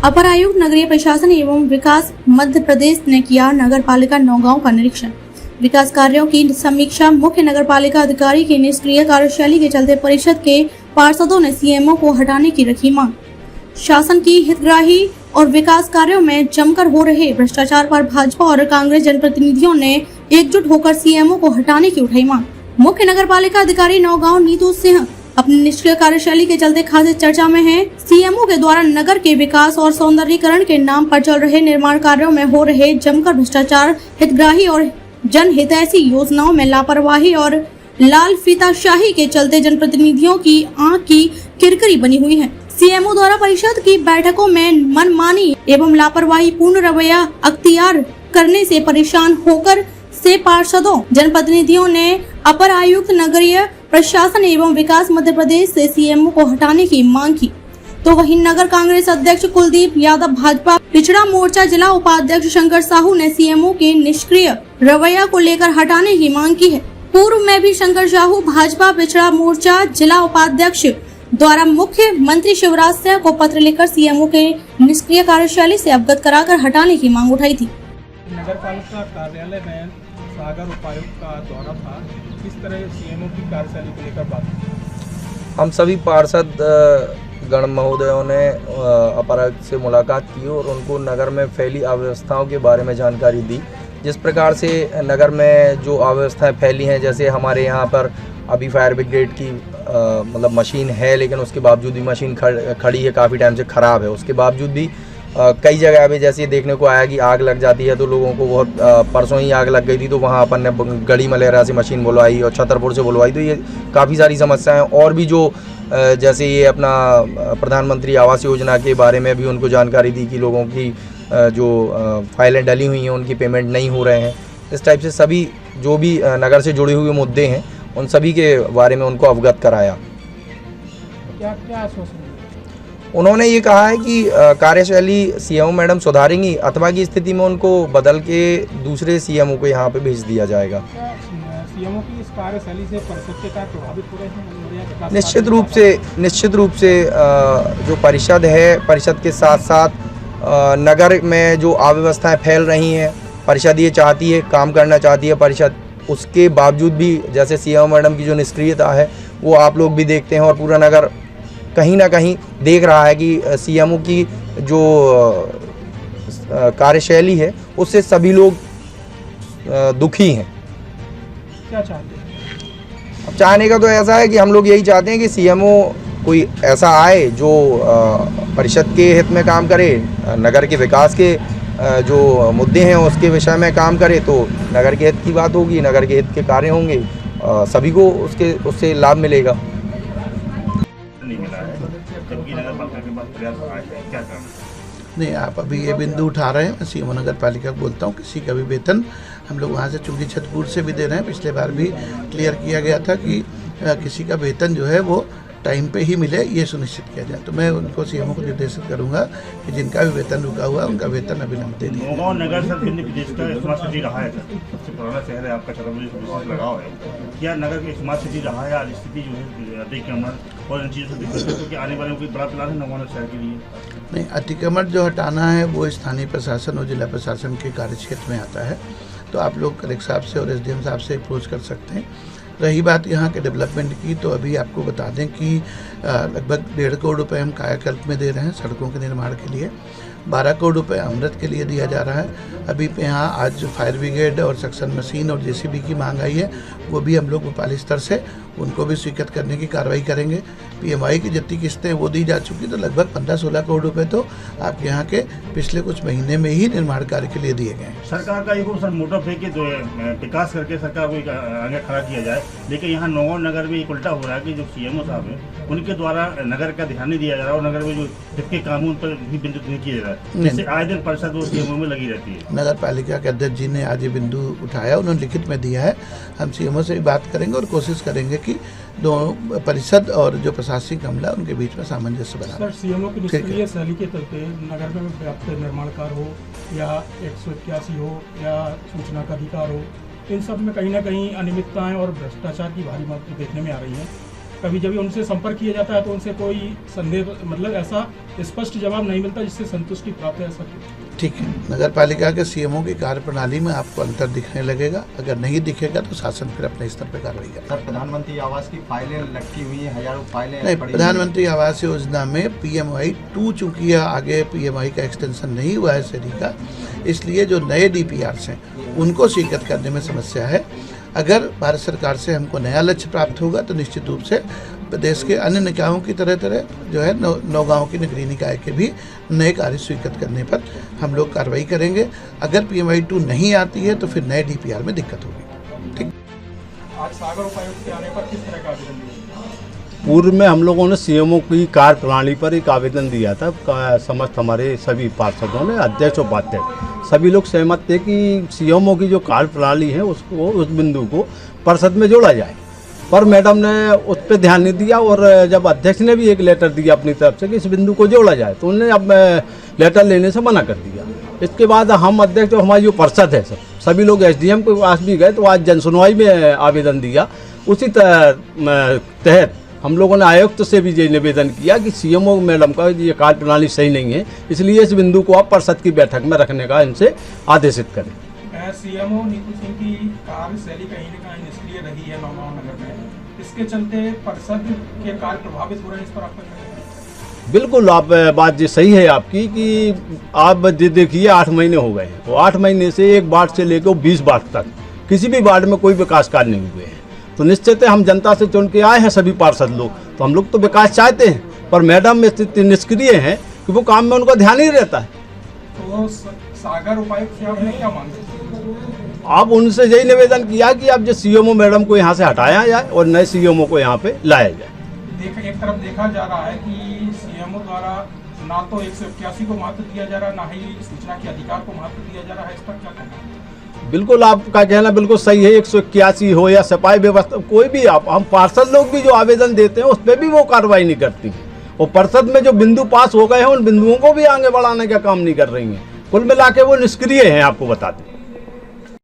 अपर आयुक्त नगरीय प्रशासन एवं विकास मध्य प्रदेश ने किया नगर पालिका नौगांव का निरीक्षण। विकास कार्यों की समीक्षा। मुख्य नगर पालिका अधिकारी की निष्क्रिय कार्यशैली के चलते परिषद के पार्षदों ने सीएमओ को हटाने की रखी मांग। शासन की हितग्राही और विकास कार्यों में जमकर हो रहे भ्रष्टाचार पर भाजपा और कांग्रेस जनप्रतिनिधियों ने एकजुट होकर सीएमओ को हटाने की उठाई मांग। मुख्य नगर पालिका अधिकारी नौगांव नीतू सिंह अपनी निष्क्रिय कार्यशैली के चलते खासी चर्चा में हैं। सीएमओ के द्वारा नगर के विकास और सौंदर्यीकरण के नाम पर चल रहे निर्माण कार्यों में हो रहे जमकर भ्रष्टाचार, हितग्राही और जनहितैषी योजनाओं में लापरवाही और लाल फीताशाही के चलते जनप्रतिनिधियों की आंख की किरकिरी बनी हुई है। सीएमओ द्वारा परिषद की बैठकों में मनमानी एवं लापरवाही पूर्ण रवैया अख्तियार करने से परेशान होकर से पार्षदों जनप्रतिनिधियों ने अपर आयुक्त नगरीय प्रशासन एवं विकास मध्य प्रदेश से सीएमओ को हटाने की मांग की। तो वहीं नगर कांग्रेस अध्यक्ष कुलदीप यादव, भाजपा पिछड़ा मोर्चा जिला उपाध्यक्ष शंकर साहू ने सीएमओ के निष्क्रिय रवैया को लेकर हटाने की मांग की है। पूर्व में भी शंकर साहू भाजपा पिछड़ा मोर्चा जिला उपाध्यक्ष द्वारा मुख्यमंत्री शिवराज सिंह को पत्र लिखकर सीएमओ के निष्क्रिय कार्यशैली से अवगत कराकर हटाने की मांग उठाई थी। नगर पालिका कार्यालय में सागर उपायुक्त का दौरा था, किस तरह सीएमओ की कार्यशैली को लेकर बात की? हम सभी पार्षद गण महोदयों ने अपर आयुक्त से मुलाकात की और उनको नगर में फैली अव्यवस्थाओं के बारे में जानकारी दी। जिस प्रकार से नगर में जो अव्यवस्थाएं फैली हैं, जैसे हमारे यहाँ पर अभी फायर ब्रिगेड की मतलब मशीन है, लेकिन उसके बावजूद भी मशीन खड़ी है, काफ़ी टाइम से ख़राब है। उसके बावजूद भी कई जगह पे जैसे देखने को आया कि आग लग जाती है, तो लोगों को बहुत परसों ही आग लग गई थी, तो वहाँ अपन ने गढ़ी मलेरा से मशीन बुलवाई और छतरपुर से बुलवाई। तो ये काफ़ी सारी समस्याएं और भी जो जैसे ये अपना प्रधानमंत्री आवास योजना के बारे में भी उनको जानकारी दी कि लोगों की जो फाइलें डली हुई हैं उनकी पेमेंट नहीं हो रहे हैं। इस टाइप से सभी जो भी नगर से जुड़े हुए मुद्दे हैं उन सभी के बारे में उनको अवगत कराया। क्या आश्वासन? उन्होंने ये कहा है कि कार्यशैली सीएमओ मैडम सुधारेंगी अथवा की स्थिति में उनको बदल के दूसरे सीएमओ को यहाँ पे भेज दिया जाएगा। सीएमओ की इस कार्यशैली से परिषद के कार्य प्रभावित हो रहे हैं? निश्चित रूप से जो परिषद है, परिषद के साथ साथ नगर में जो अव्यवस्थाएं फैल रही हैं, परिषद ये चाहती है, काम करना चाहती है परिषद, उसके बावजूद भी जैसे सीएमओ मैडम की जो निष्क्रियता है वो आप लोग भी देखते हैं और पूरा नगर कहीं ना कहीं देख रहा है कि सीएमओ की जो कार्यशैली है उससे सभी लोग दुखी हैं। क्या चाहते हैं? अब चाहने का तो ऐसा है कि हम लोग यही चाहते हैं कि सीएमओ कोई ऐसा आए जो परिषद के हित में काम करे, नगर के विकास के जो मुद्दे हैं उसके विषय में काम करे, तो नगर के हित की बात होगी, नगर के हित के कार्य होंगे, सभी को उससे लाभ मिलेगा। नहीं मिला है, जबकि नगर पालिका के पास प्रयास आए हैं, क्या करना? नहीं, आप अभी ये बिंदु उठा रहे हैं। मैं सीएमओ नगर पालिका को बोलता हूँ, किसी का भी वेतन हम लोग वहाँ से चूँकि छतरपुर से भी दे रहे हैं, पिछले बार भी क्लियर किया गया था कि किसी का वेतन जो है वो टाइम पे ही मिले, ये सुनिश्चित किया जाए। तो मैं उनको सीएमओ को निर्देशित करूंगा कि जिनका भी वेतन रुका हुआ है उनका वेतन अभिलंबित दे दिया। नौगांव नगर सर प्रदेश का स्मार्ट सिटी रहा है, सबसे पुराना शहर है आपका, छतरपुर से लगाव है। क्या नगर की स्मार्ट सिटी रहा है? आज स्थिति जो है अतिक्रमण और इन चीज़ों से दिक्कत है, क्योंकि आने वाले कोई बड़ा प्लान है नौगांव शहर के लिए? नहीं, अतिक्रमण जो हटाना है वो स्थानीय प्रशासन और जिला प्रशासन के कार्यक्षेत्र में आता है, तो आप लोग कलेक्टर साहब से और एसडीएम साहब से अप्रोच कर सकते हैं। रही बात यहाँ के डेवलपमेंट की, तो अभी आपको बता दें कि लगभग 1.5 करोड़ रुपए हम कायाकल्प में दे रहे हैं सड़कों के निर्माण के लिए, 12 करोड़ रुपए अमृत के लिए दिया जा रहा है। अभी यहाँ आज फायर ब्रिगेड और सक्शन मशीन और जेसीबी की मांग आई है, वो भी हम लोग भोपाली स्तर से उनको भी स्वीकृत करने की कार्रवाई करेंगे। पीएमआई की जितनी किस्तें वो दी जा चुकी, तो लगभग 15-16 करोड़ रुपए तो आपके यहाँ के पिछले कुछ महीने में ही निर्माण कार्य के लिए दिए गए हैं। सरकार का एक सर मोटो है कि तो विकास करके सरकार को आगे खड़ा किया जाए, लेकिन यहाँ नौगांव नगर में एक उल्टा हो रहा है कि जो सीएमओ साहब है उनके द्वारा नगर का ध्यान नहीं दिया जा रहा है और नगर में जो जिसके कानून पर भी बिंदु नहीं किया जा रहा है, जिससे आए दिन परिषद वो सीएमओ में लगी रहती है। नगर पालिका के अध्यक्ष जी ने आज ये बिंदु उठाया, उन्होंने लिखित में दिया है। हम सीएमओ से भी बात करेंगे और कोशिश करेंगे कि दोनों परिषद और जो प्रशासनिक अमला उनके बीच में सामंजस्य बना। सर, सीएमओ की निष्क्रिय शैली के चलते नगर में व्याप्त निर्माण कार्य हो या 181 हो या सूचना का अधिकार हो, इन सब में कहीं ना कहीं अनियमितताएं और भ्रष्टाचार की भारी मात्रा देखने में आ रही है। कभी जब उनसे संपर्क किया जाता है तो उनसे कोई संदेह मतलब ऐसा स्पष्ट जवाब नहीं मिलता जिससे संतुष्टि प्राप्त है। ऐसा ठीक है, नगर पालिका के सीएमओ की कार्यप्रणाली में आपको अंतर दिखने लगेगा, अगर नहीं दिखेगा तो शासन फिर अपने स्तर पर कार्रवाई करेगा। सर, प्रधानमंत्री आवास की फाइलें लटकी हुई हैं, हजारों फाइलें नहीं, पड़ी प्रधानमंत्री आवास योजना में PMI 2 चूंकि है, आगे PMI का एक्सटेंशन नहीं हुआ है शहरी का, इसलिए जो नए DPRs हैं उनको स्वीकृत करने में समस्या है। अगर भारत सरकार से हमको नया लक्ष्य प्राप्त होगा तो निश्चित रूप से प्रदेश के अन्य निकायों की तरह जो है नौगांव की नगरीय निकाय के भी नए कार्य स्वीकृत करने पर हम लोग कार्रवाई करेंगे। अगर PMI 2 नहीं आती है तो फिर नए DPR में दिक्कत होगी। ठीक। आज सागर उपायुक्त के आने पर किस तरह का आवेदन दिया? पूर्व में हम लोगों ने सीएमओ की कार्यप्रणाली पर एक आवेदन दिया था। समस्त हमारे सभी पार्षदों ने, अध्यक्ष उपाध्यक्ष सभी लोग सहमत थे कि सीएमओ की जो कार्यप्रणाली है उसको, उस बिंदु को परिषद में जोड़ा जाए, पर मैडम ने उस पर ध्यान नहीं दिया। और जब अध्यक्ष ने भी एक लेटर दिया अपनी तरफ से कि इस बिंदु को जोड़ा जाए, तो उन्होंने अब लेटर लेने से मना कर दिया। इसके बाद हम अध्यक्ष और हमारी जो परिषद है सभी लोग SDM के पास भी गए, तो आज जनसुनवाई में आवेदन दिया। उसी तहत हम लोगों ने आयुक्त से भी ये निवेदन किया कि सीएमओ मैडम का ये कार्यप्रणाली सही नहीं है, इसलिए इस बिंदु को आप परिषद की बैठक में रखने का इनसे आदेशित करें। सीएमओ नीतू सिंह की कार्यशैली कहीं न कहीं निष्क्रिय रही है नौगांव नगर में, इसके चलते परिषद के कार्य प्रभावित हो रहे हैं, इस पर आपका क्या कहना है? बिल्कुल, आप बात ये सही है आपकी कि आप देखिए 8 महीने हो गए हैं, तो 8 महीने से एक वार्ड से लेकर 20 वार्ड तक किसी भी वार्ड में कोई विकास कार्य नहीं हुए हैं। तो निश्चित है हम जनता से चुन के आए हैं सभी पार्षद लोग, तो हम लोग तो विकास चाहते हैं, पर मैडम में स्थिति निष्क्रिय है कि वो काम में उनका ध्यान ही रहता है। तो सागर उपायुक्त से आपने क्या मांग? आप उनसे यही निवेदन किया कि अब जो सीएमओ मैडम को यहाँ से हटाया जाए और नए सीएमओ को यहाँ पे लाया जाए। एक तरफ देखा जा रहा है कि सीएमओ द्वारा ना तो 181 को महत्व दिया जा रहा है, ना ही सूचना के अधिकार को महत्व दिया जा रहा है, इस पर क्या कहना है? बिल्कुल, आपका कहना बिल्कुल सही है। 181 हो या सफाई व्यवस्था, कोई भी हम पार्षद लोग भी जो आवेदन देते हैं उस पर भी वो कार्रवाई नहीं करती है, और परिषद में जो बिंदु पास हो गए हैं उन बिंदुओं को भी आगे बढ़ाने का काम नहीं कर रही है। कुल मिला के वो निष्क्रिय हैं, आपको बताते हैं।